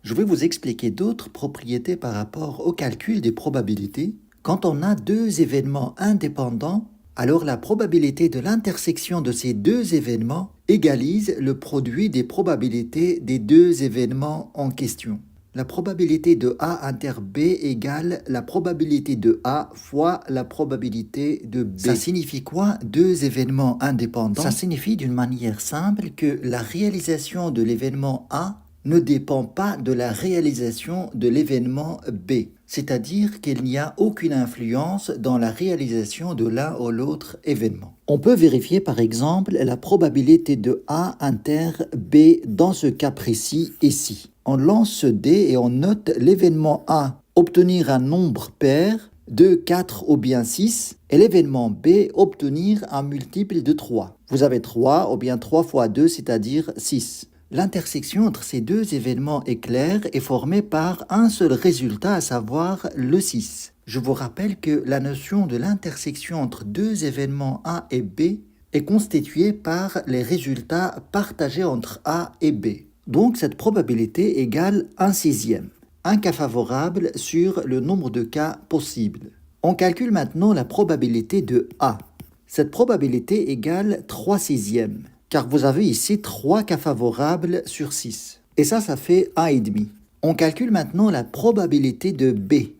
Je vais vous expliquer d'autres propriétés par rapport au calcul des probabilités. Quand on a deux événements indépendants, alors la probabilité de l'intersection de ces deux événements égalise le produit des probabilités des deux événements en question. La probabilité de A inter B égale la probabilité de A fois la probabilité de B. Ça signifie quoi, deux événements indépendants? Ça signifie d'une manière simple que la réalisation de l'événement A ne dépend pas de la réalisation de l'événement B. C'est-à-dire qu'il n'y a aucune influence dans la réalisation de l'un ou l'autre événement. On peut vérifier par exemple la probabilité de A inter B dans ce cas précis ici. On lance ce dé et on note l'événement A, obtenir un nombre pair, 2, 4 ou bien 6, et l'événement B, obtenir un multiple de 3. Vous avez 3 ou bien 3 fois 2, c'est-à-dire 6. L'intersection entre ces deux événements est claire et formée par un seul résultat, à savoir le 6. Je vous rappelle que la notion de l'intersection entre deux événements A et B est constituée par les résultats partagés entre A et B. Donc cette probabilité égale 1/6, un cas favorable sur le nombre de cas possibles. On calcule maintenant la probabilité de A. Cette probabilité égale 3/6, car vous avez ici 3 cas favorables sur 6. Et ça fait 1,5. On calcule maintenant la probabilité de B.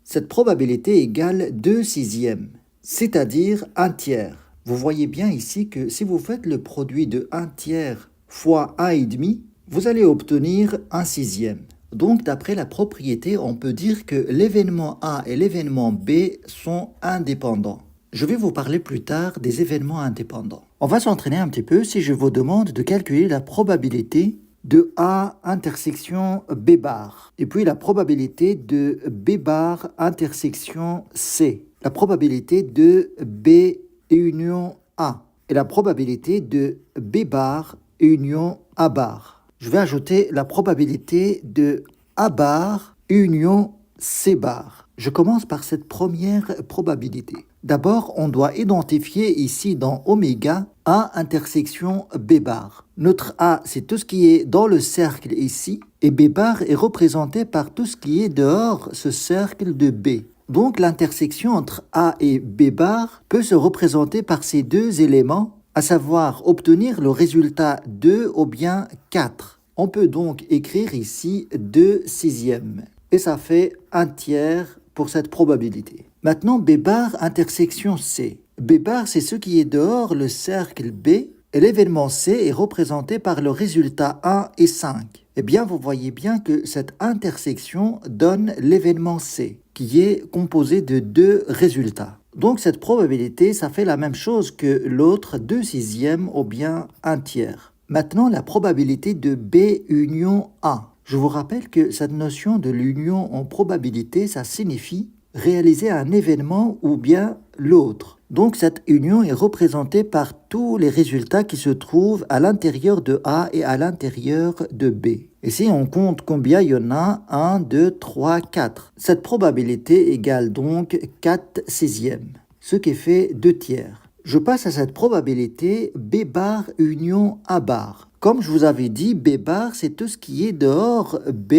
Cette probabilité égale 2/6, c'est-à-dire 1 tiers. Vous voyez bien ici que si vous faites le produit de 1 tiers fois 1,5, vous allez obtenir 1/6. Donc, d'après la propriété, on peut dire que l'événement A et l'événement B sont indépendants. Je vais vous parler plus tard des événements indépendants. On va s'entraîner un petit peu si je vous demande de calculer la probabilité de A intersection B bar, et puis la probabilité de B bar intersection C, la probabilité de B union A, et la probabilité de B bar union A bar. Je vais ajouter la probabilité de A bar union C bar. Je commence par cette première probabilité. D'abord, on doit identifier ici dans oméga A intersection B bar. Notre A, c'est tout ce qui est dans le cercle ici, et B bar est représenté par tout ce qui est dehors ce cercle de B. Donc l'intersection entre A et B bar peut se représenter par ces deux éléments, à savoir obtenir le résultat 2 ou bien 4. On peut donc écrire ici 2/6, et ça fait 1 tiers pour cette probabilité. Maintenant, B bar intersection C. B bar, c'est ce qui est dehors le cercle B, et l'événement C est représenté par le résultat 1 et 5. Eh bien, vous voyez bien que cette intersection donne l'événement C, qui est composé de deux résultats. Donc, cette probabilité, ça fait la même chose que l'autre 2/6 ou bien 1 tiers. Maintenant, la probabilité de B union A. Je vous rappelle que cette notion de l'union en probabilité, ça signifie réaliser un événement ou bien l'autre. Donc cette union est représentée par tous les résultats qui se trouvent à l'intérieur de A et à l'intérieur de B. Ici, on compte combien il y en a. 1, 2, 3, 4. Cette probabilité égale donc 4/6, ce qui fait 2 tiers. Je passe à cette probabilité B bar union A bar. Comme je vous avais dit, B bar, c'est tout ce qui est dehors B,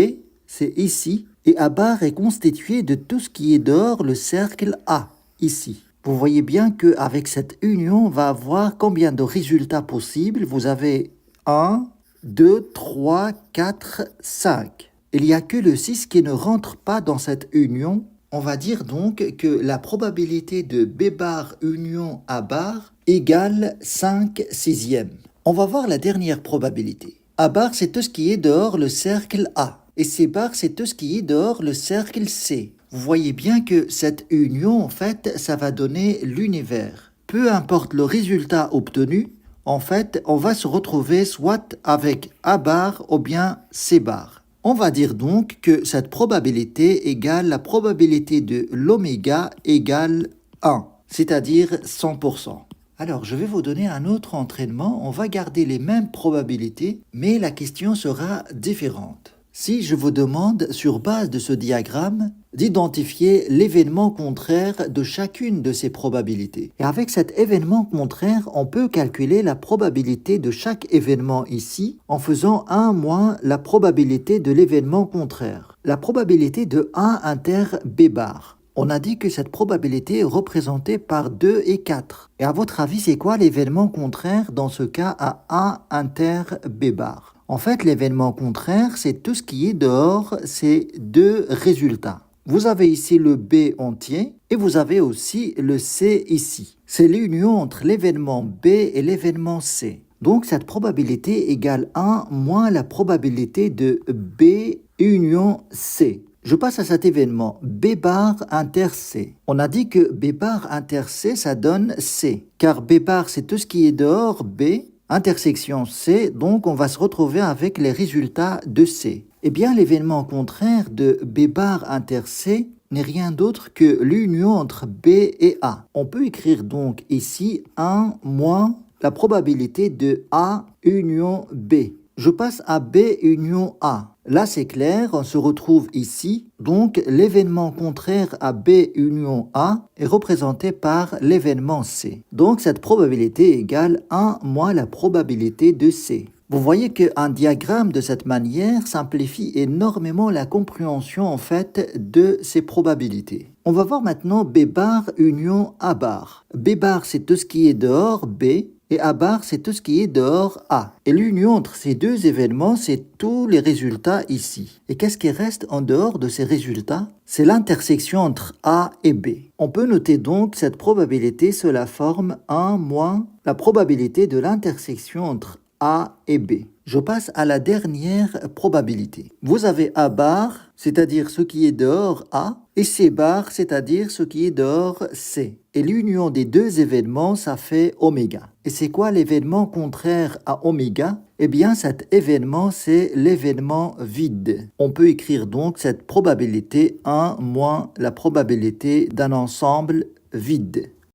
c'est ici, et A bar est constitué de tout ce qui est dehors le cercle A, ici. Vous voyez bien qu'avec cette union, on va avoir combien de résultats possibles? Vous avez 1, 2, 3, 4, 5. Il n'y a que le 6 qui ne rentre pas dans cette union. On va dire donc que la probabilité de B bar union A bar égale 5/6. On va voir la dernière probabilité. A bar, c'est tout ce qui est dehors le cercle A. Et C bar, c'est tout ce qui est dehors le cercle C. Vous voyez bien que cette union, en fait, ça va donner l'univers. Peu importe le résultat obtenu, en fait, on va se retrouver soit avec A bar ou bien C bar. On va dire donc que cette probabilité égale la probabilité de l'oméga égale 1, c'est-à-dire 100%. Alors, je vais vous donner un autre entraînement. On va garder les mêmes probabilités, mais la question sera différente. Si je vous demande, sur base de ce diagramme, d'identifier l'événement contraire de chacune de ces probabilités. Et avec cet événement contraire, on peut calculer la probabilité de chaque événement ici en faisant 1 moins la probabilité de l'événement contraire. La probabilité de A inter B bar. On a dit que cette probabilité est représentée par 2 et 4. Et à votre avis, c'est quoi l'événement contraire dans ce cas à A inter B bar? En fait, l'événement contraire, c'est tout ce qui est dehors ces deux résultats. Vous avez ici le B entier et vous avez aussi le C ici. C'est l'union entre l'événement B et l'événement C. Donc cette probabilité égale 1 moins la probabilité de B union C. Je passe à cet événement B bar inter C. On a dit que B bar inter C, ça donne C. Car B bar, c'est tout ce qui est dehors B, intersection C, donc on va se retrouver avec les résultats de C. Eh bien, l'événement contraire de B bar inter C n'est rien d'autre que l'union entre B et A. On peut écrire donc ici 1 moins la probabilité de A union B. Je passe à B union A. Là, c'est clair, on se retrouve ici. Donc, l'événement contraire à B union A est représenté par l'événement C. Donc, cette probabilité égale 1 moins la probabilité de C. Vous voyez qu'un diagramme de cette manière simplifie énormément la compréhension en fait de ces probabilités. On va voir maintenant B bar union A bar. B bar, c'est tout ce qui est dehors B. Et A bar, c'est tout ce qui est dehors A. Et l'union entre ces deux événements, c'est tous les résultats ici. Et qu'est-ce qui reste en dehors de ces résultats? C'est l'intersection entre A et B. On peut noter donc cette probabilité sous la forme 1 moins la probabilité de l'intersection entre A et B. Je passe à la dernière probabilité. Vous avez A bar, c'est-à-dire ce qui est dehors A, et C bar, c'est-à-dire ce qui est dehors C. Et l'union des deux événements, ça fait oméga. Et c'est quoi l'événement contraire à oméga? Eh bien, cet événement, c'est l'événement vide. On peut écrire donc cette probabilité 1 moins la probabilité d'un ensemble vide.